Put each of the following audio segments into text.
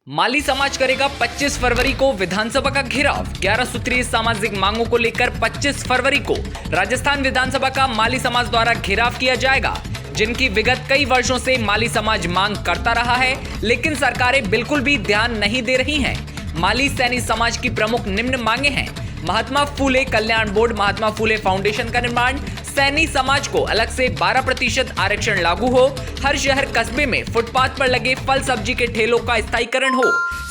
माली समाज करेगा 25 फरवरी को विधानसभा का घेराव। 11 सूत्रीय सामाजिक मांगों को लेकर 25 फरवरी को राजस्थान विधानसभा का माली समाज द्वारा घेराव किया जाएगा, जिनकी विगत कई वर्षों से माली समाज मांग करता रहा है, लेकिन सरकारें बिल्कुल भी ध्यान नहीं दे रही हैं। माली सैनी समाज की प्रमुख निम्न मांगे हैं: महात्मा फूले कल्याण बोर्ड, महात्मा फूले फाउंडेशन का निर्माण, सैनी समाज को अलग से 12% आरक्षण लागू हो, हर शहर कस्बे में फुटपाथ पर लगे फल सब्जी के ठेलों का स्थायीकरण हो,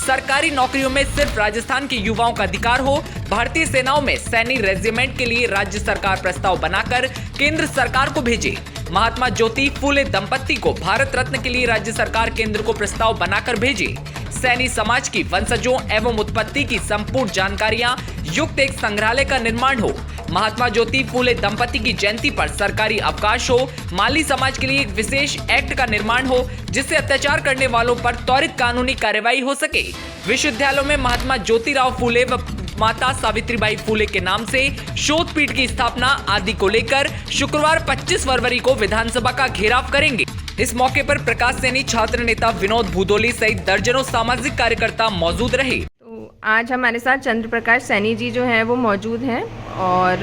सरकारी नौकरियों में सिर्फ राजस्थान के युवाओं का अधिकार हो, भारतीय सेनाओं में सैनी रेजिमेंट के लिए राज्य सरकार प्रस्ताव बनाकर केंद्र सरकार को भेजे, महात्मा ज्योति फूले दंपत्ति को भारत रत्न के लिए राज्य सरकार केंद्र को प्रस्ताव बनाकर भेजे, सैनी समाज की वंशजों एवं उत्पत्ति की संपूर्ण जानकारियां युक्त एक संग्रहालय का निर्माण हो, महात्मा ज्योति फूले दंपत्ति की जयंती पर सरकारी अवकाश हो, माली समाज के लिए एक विशेष एक्ट का निर्माण हो जिससे अत्याचार करने वालों पर त्वरित कानूनी कार्रवाई हो सके, विश्वविद्यालयों में महात्मा ज्योतिराव फूले व माता सावित्रीबाई फूले के नाम से शोध पीठ की स्थापना आदि को लेकर शुक्रवार 25 फरवरी को विधानसभा का घेराव करेंगे। इस मौके पर प्रकाश सैनी, छात्र नेता विनोद भूदोली सहित दर्जनों सामाजिक कार्यकर्ता मौजूद रहे। तो आज हमारे साथ चंद्र प्रकाश सैनी जी जो हैं वो मौजूद हैं और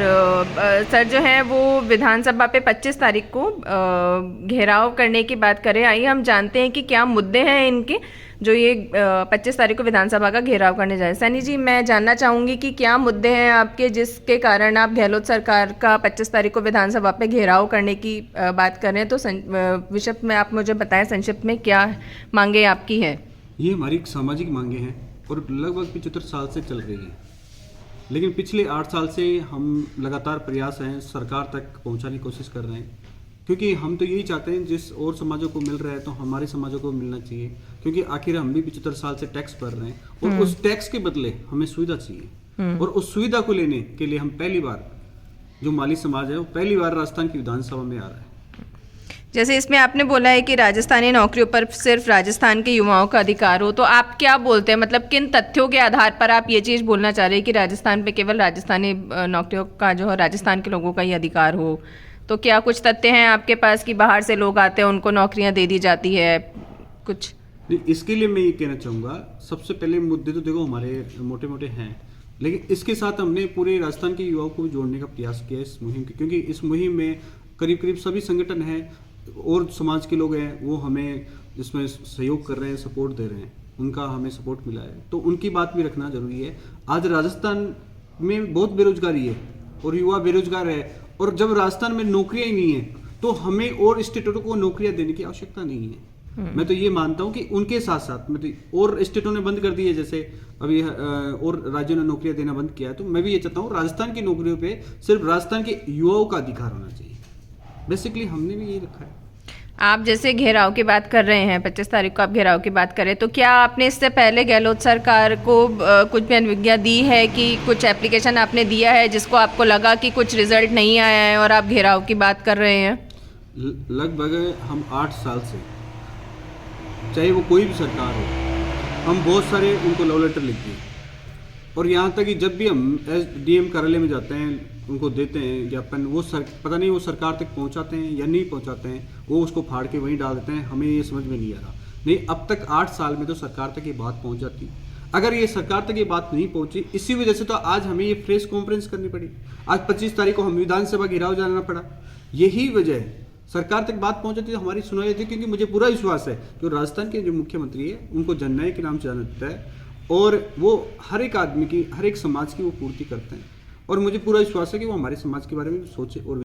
सर जो हैं वो विधानसभा पे 25 तारीख को घेराव करने की बात करें। आइए हम जानते हैं कि क्या मुद्दे हैं इनके जो ये 25 तारीख को विधानसभा का घेराव करने जाए। सैनी जी, मैं जानना चाहूँगी कि क्या मुद्दे हैं आपके जिसके कारण आप गहलोत सरकार का 25 तारीख को विधानसभा पे घेराव करने की बात कर रहे हैं। तो विशद में आप मुझे बताएं, संक्षिप्त में क्या मांगे आपकी हैं। ये हमारी सामाजिक मांगे हैं और लगभग 75 साल से चल रही है, लेकिन पिछले 8 साल से हम लगातार प्रयास हैं सरकार तक पहुंचाने की कोशिश कर रहे हैं, क्योंकि हम तो यही चाहते हैं जिस और समाजों को मिल रहा है तो हमारे समाजों को मिलना चाहिए, क्योंकि आखिर हम भी 75 साल से टैक्स भर रहे हैं और उस टैक्स के बदले हमें सुविधा चाहिए और उस सुविधा को लेने के लिए हम पहली बार जो माली समाज है वो पहली बार राजस्थान की विधानसभा में आ रहा है। जैसे इसमें आपने बोला है कि राजस्थानी नौकरियों पर सिर्फ राजस्थान के युवाओं का अधिकार हो, तो आप क्या बोलते हैं, मतलब किन तथ्यों के आधार पर आप ये चीज़ बोलना चाह रहे हैं कि राजस्थान पे केवल राजस्थानी नौकरियों का जो है राजस्थान के लोगों का ही अधिकार हो? तो क्या कुछ तथ्य हैं आपके पास कि बाहर से लोग आते हैं उनको नौकरियां दे दी जाती है कुछ? इसके लिए मैं ये कहना चाहूँगा, सबसे पहले मुद्दे तो देखो हमारे मोटे मोटे हैं, लेकिन इसके साथ हमने पूरे राजस्थान के युवाओं को भी जोड़ने का प्रयास किया इस मुहिम के, क्योंकि इस मुहिम में करीब करीब सभी संगठन हैं और समाज के लोग हैं वो हमें इसमें सहयोग कर रहे हैं, सपोर्ट दे रहे हैं, उनका हमें सपोर्ट मिला है, तो उनकी बात भी रखना जरूरी है। आज राजस्थान में बहुत बेरोजगारी है और युवा बेरोजगार है, और जब राजस्थान में नौकरियां ही नहीं है तो हमें और स्टेटों को नौकरियां देने की आवश्यकता नहीं है। मैं तो ये मानता हूँ कि उनके साथ साथ मैं तो और स्टेटों ने बंद कर दी है, जैसे अभी और राज्यों ने नौकरियां देना बंद किया है, तो मैं भी ये चाहता हूँ राजस्थान की नौकरियों पे सिर्फ राजस्थान के युवाओं का अधिकार होना चाहिए। बेसिकली हमने भी यही रखा है। आप जैसे घेराव की बात कर रहे हैं, 25 तारीख को आप घेराव की बात करें, तो क्या आपने इससे पहले गहलोत सरकार को कुछ भी अनुज्ञा दी है कि कुछ एप्लीकेशन आपने दिया है जिसको आपको लगा कि कुछ रिजल्ट नहीं आया है और आप घेराव की बात कर रहे हैं? लगभग हम 8 साल से, चाहे वो कोई भी सरकार हो, हम बहुत सारे उनको लव लेटर लिख दिए, और यहाँ तक कि जब भी हम डीएम कार्यालय में जाते हैं उनको देते हैं ज्ञापन, वो पता नहीं वो सरकार तक पहुँचाते हैं या नहीं पहुँचाते हैं, वो उसको फाड़ के वहीं डाल देते हैं। हमें ये समझ में नहीं आ रहा। नहीं, अब तक 8 साल में तो सरकार तक ये बात पहुँच जाती। अगर ये सरकार तक ये बात नहीं पहुँची, इसी वजह से तो आज हमें ये प्रेस कॉन्फ्रेंस करनी पड़ी, आज 25 तारीख को हम विधानसभा घेराव जाना पड़ा। यही वजह है, सरकार तक बात पहुँचाती तो हमारी सुनाई देती, क्योंकि मुझे पूरा विश्वास है जो राजस्थान के जो मुख्यमंत्री है उनको जननायक के नाम से जाना जाता है और वो हर एक आदमी की, हर एक समाज की वो पूर्ति करते हैं, और मुझे पूरा विश्वास है कि वो हमारे समाज के बारे में सोचे और